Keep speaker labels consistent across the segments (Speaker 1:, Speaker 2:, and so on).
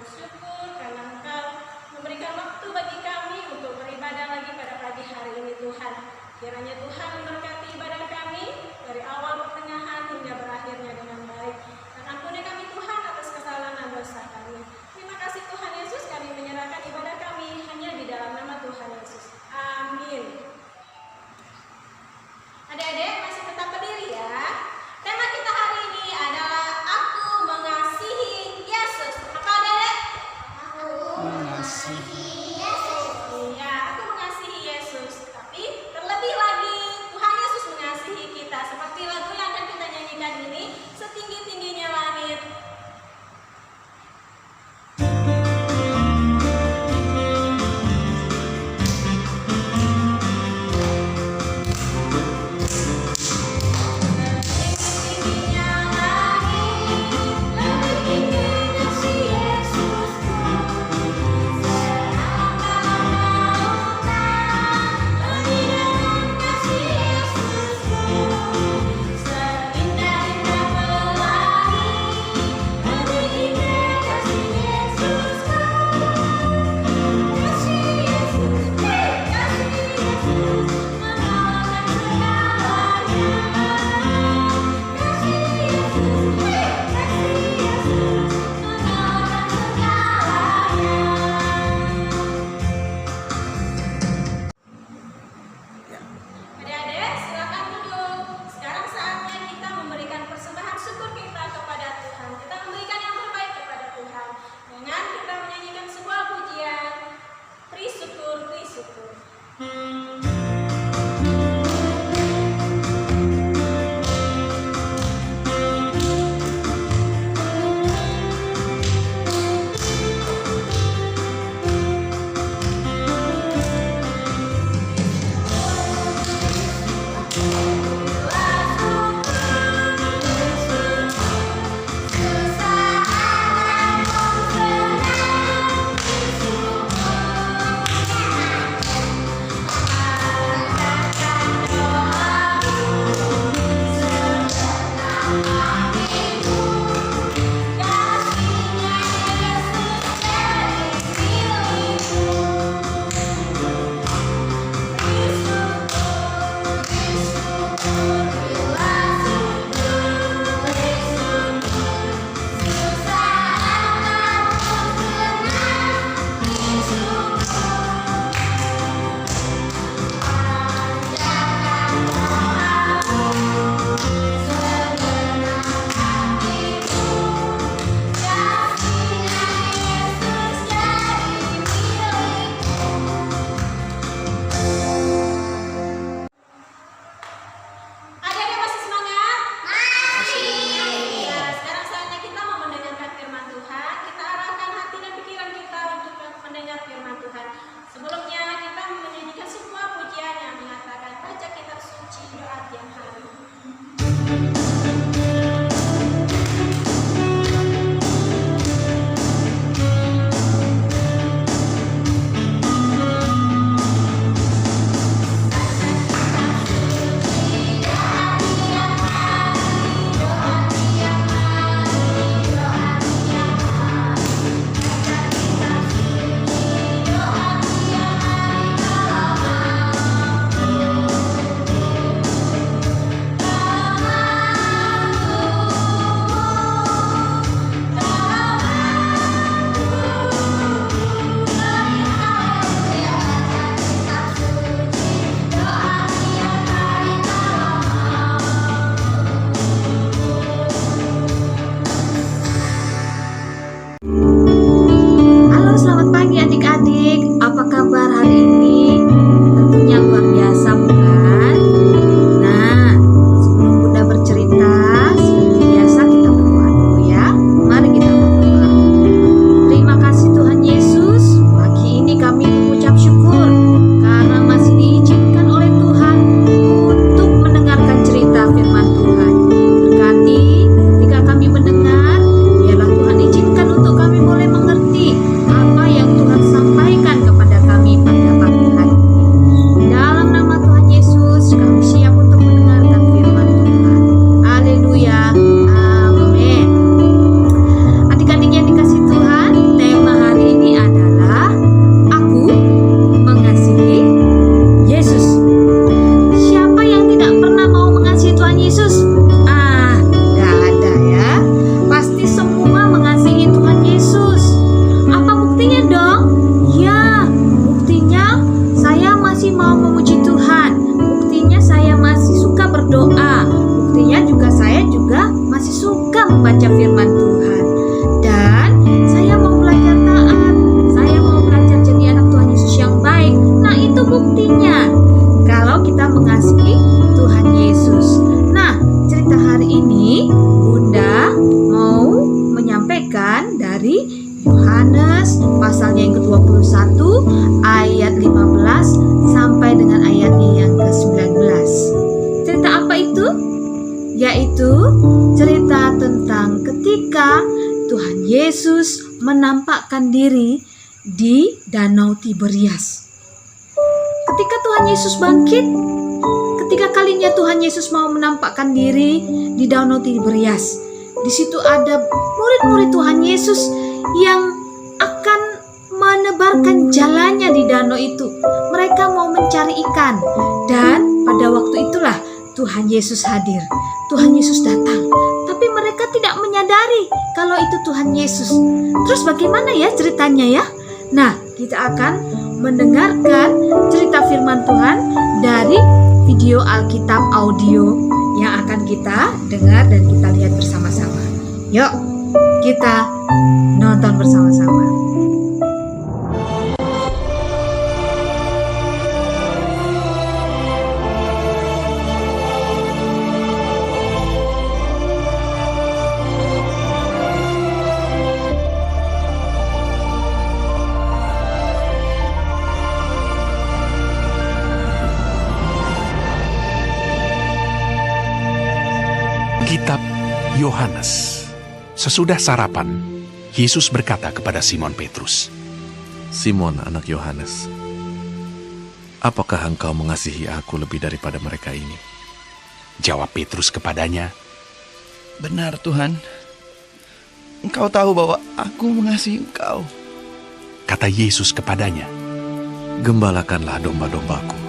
Speaker 1: bersyukur karena Engkau memberikan waktu bagi kami untuk beribadah lagi pada pagi hari ini Tuhan. Kiranya Tuhan memberkati ibadah kami dari awal pertengahan hingga berakhirnya dengan baik. Dan ampuni kami Tuhan atas kesalahan dan dosa kami. Terima kasih Tuhan Yesus, kami menyerahkan ibadah kami hanya di dalam nama Tuhan Yesus. Amin. Adik-adik masih tetap berdiri ya. Tema kita hari ini adalah Aku Mengasihi Yesus. Apa adik-adik?
Speaker 2: Aku mengasihi
Speaker 1: Yesus. Iya, aku mengasihi Yesus. Tapi terlebih lagi Tuhan Yesus mengasihi kita seperti lagu
Speaker 3: bacakan dari Yohanes pasalnya yang ke-21 ayat 15 sampai dengan ayatnya yang ke-19. Cerita apa itu? Yaitu cerita tentang ketika Tuhan Yesus menampakkan diri di Danau Tiberias. Ketika Tuhan Yesus bangkit, ketika kalinya Tuhan Yesus mau menampakkan diri di Danau Tiberias, di situ ada murid-murid Tuhan Yesus yang akan menebarkan jalannya di danau itu. Mereka mau mencari ikan, dan pada waktu itulah Tuhan Yesus hadir. Tuhan Yesus datang, tapi mereka tidak menyadari kalau itu Tuhan Yesus. Terus bagaimana ya ceritanya ya? Nah, kita akan mendengarkan cerita firman Tuhan dari video Alkitab audio yang akan kita dengar dan kita lihat bersama-sama. Yuk, kita nonton bersama-sama.
Speaker 4: Kitab Yohanes. Sesudah sarapan, Yesus berkata kepada Simon Petrus,
Speaker 5: Simon anak Yohanes, apakah engkau mengasihi aku lebih daripada mereka ini?
Speaker 4: Jawab Petrus kepadanya,
Speaker 2: Benar Tuhan, Engkau tahu bahwa aku mengasihi Engkau.
Speaker 4: kata Yesus kepadanya.
Speaker 5: Gembalakanlah domba-dombaku.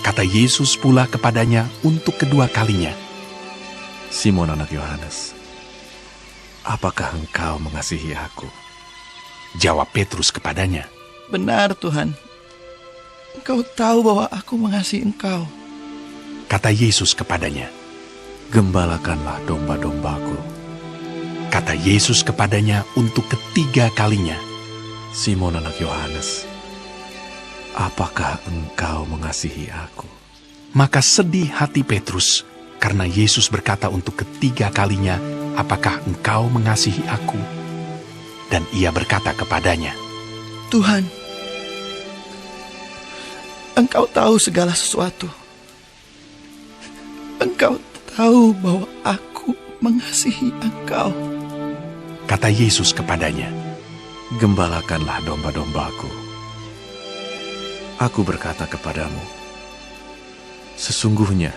Speaker 4: Kata Yesus pula kepadanya untuk kedua kalinya,
Speaker 5: Simon anak Yohanes, apakah engkau mengasihi aku?
Speaker 4: Jawab Petrus kepadanya,
Speaker 2: Benar Tuhan, Engkau tahu bahwa aku mengasihi Engkau.
Speaker 4: kata Yesus kepadanya.
Speaker 5: Gembalakanlah domba-dombaku.
Speaker 4: Kata Yesus kepadanya untuk ketiga kalinya,
Speaker 5: Simon anak Yohanes, apakah engkau mengasihi aku?
Speaker 4: Maka sedih hati Petrus karena Yesus berkata untuk ketiga kalinya, apakah engkau mengasihi aku? Dan ia berkata kepadanya,
Speaker 2: Tuhan, Engkau tahu segala sesuatu. Engkau tahu bahwa aku mengasihi Engkau.
Speaker 4: kata Yesus kepadanya.
Speaker 5: Gembalakanlah domba-dombaku. Aku berkata kepadamu, sesungguhnya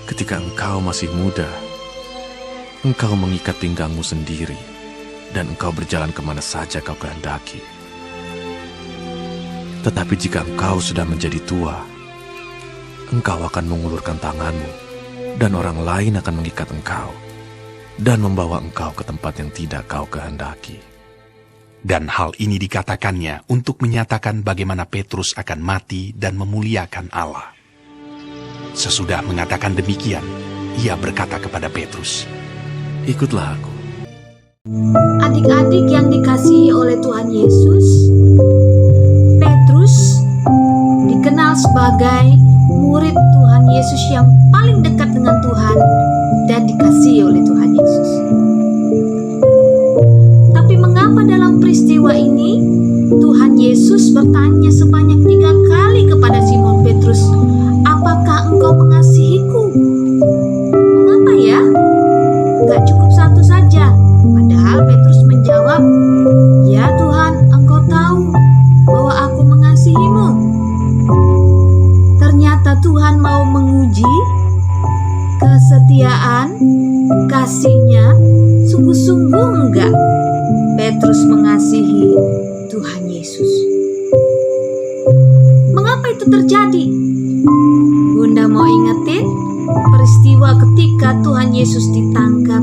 Speaker 5: ketika engkau masih muda, engkau mengikat pinggangmu sendiri, dan engkau berjalan kemana saja kau kehendaki. Tetapi jika engkau sudah menjadi tua, engkau akan mengulurkan tanganmu, dan orang lain akan mengikat engkau, dan membawa engkau ke tempat yang tidak kau kehendaki.
Speaker 4: Dan hal ini dikatakannya untuk menyatakan bagaimana Petrus akan mati dan memuliakan Allah. Sesudah mengatakan demikian, ia berkata kepada Petrus,
Speaker 5: Ikutlah aku.
Speaker 3: Adik-adik yang dikasihi oleh Tuhan Yesus, Petrus dikenal sebagai murid Tuhan Yesus yang paling dekat dengan Tuhan dan dikasihi oleh Tuhan Yesus. Tapi mengapa dalam peristiwa ini Tuhan Yesus bertanya sebanyak 3 kali kepada Simon Petrus, apakah engkau mengasihiku? Mengapa ya? Gak cukup satu saja. Padahal Petrus menjawab, ya Tuhan, engkau tahu bahwa aku mengasihimu. Ternyata Tuhan mau menguji kesetiaan kasihnya. Sungguh-sungguh enggak Petrus mengasihi Tuhan Yesus. Mengapa itu terjadi? Bunda mau ingetin peristiwa ketika Tuhan Yesus ditangkap.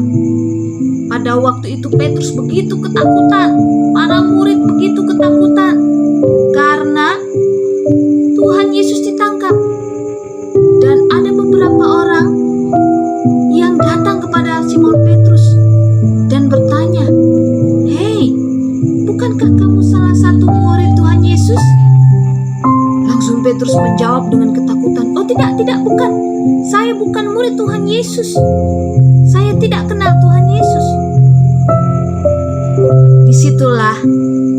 Speaker 3: Pada waktu itu Petrus begitu ketakutan, para murid begitu ketakutan karena Tuhan Yesus ditangkap. Dan ada beberapa orang yang datang kepada Simon Petrus dan bertanya, "Hei, bukankah kamu salah satu murid Tuhan Yesus?" Langsung Petrus menjawab dengan ketakutan, "Oh tidak, bukan. Saya bukan murid Tuhan Yesus. Saya tidak kenal Tuhan Yesus." Disitulah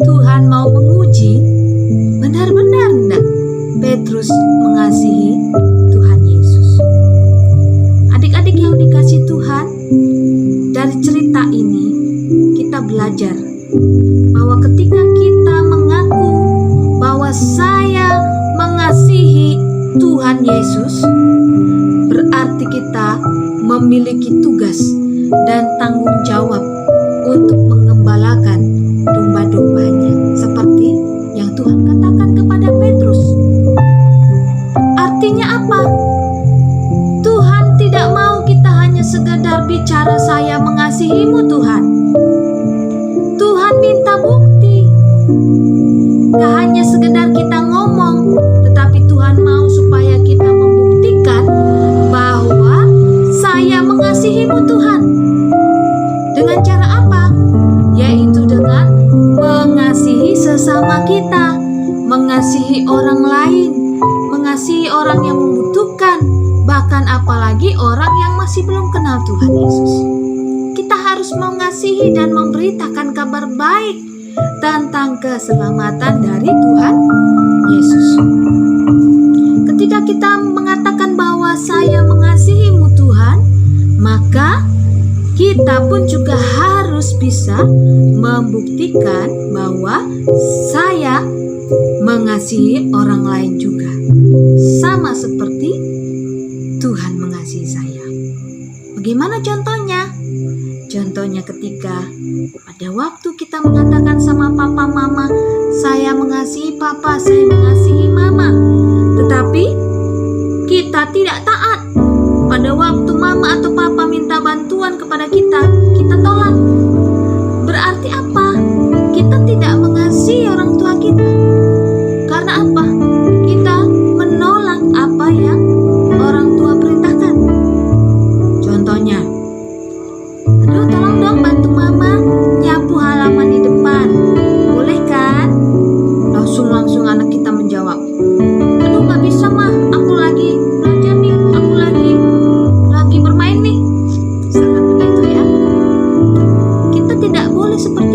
Speaker 3: Tuhan mau menguji benar-benar enggak Petrus mengasihi Tuhan Yesus. Adik-adik yang dikasihi Tuhan, dari cerita ini kita belajar bahwa ketika kita mengaku bahwa saya mengasihi Tuhan Yesus, berarti kita memiliki tugas dan tanggung jawab untuk mengembalakan domba-dombanya, seperti yang Tuhan katakan kepada Petrus. Artinya apa? Tuhan tidak mau kita hanya sekedar bicara saya mengasihimu Tuhan. Tuhan minta bukti. Gak hanya sekedar kita ngomong, tetapi Tuhan mau supaya kita membuktikan bahwa saya mengasihimu Tuhan. Dengan cara apa? Yaitu dengan mengasihi sesama kita, mengasihi orang lain, mengasihi orang yang membutuhkan, bahkan apalagi orang yang masih belum kenal Tuhan Yesus. Kita harus mengasihi dan memberitakan kabar baik tentang keselamatan dari Tuhan Yesus. Ketika kita mengatakan bahwa saya mengasihimu Tuhan, maka kita pun juga harus bisa membuktikan bahwa saya mengasihi orang lain juga, sama seperti Tuhan mengasihi saya. Bagaimana contohnya? Contohnya ketika pada waktu kita mengatakan sama papa mama, saya mengasihi papa, saya mengasihi mama, tetapi kita tidak taat. Pada waktu mama atau papa minta bantuan kepada kita, kita tolak. Berarti apa? Kita tidak mengasihi orang tua kita. Karena apa? Kita menolak apa yang orang tua perintahkan. Contohnya, aduh tolong dong bantu mama nyapu halaman di depan. Boleh kan? Langsung anak kita menjawab, aduh gak bisa mah, aku lagi belajar nih, aku lagi bermain nih. Misalkan begitu ya. Kita tidak boleh seperti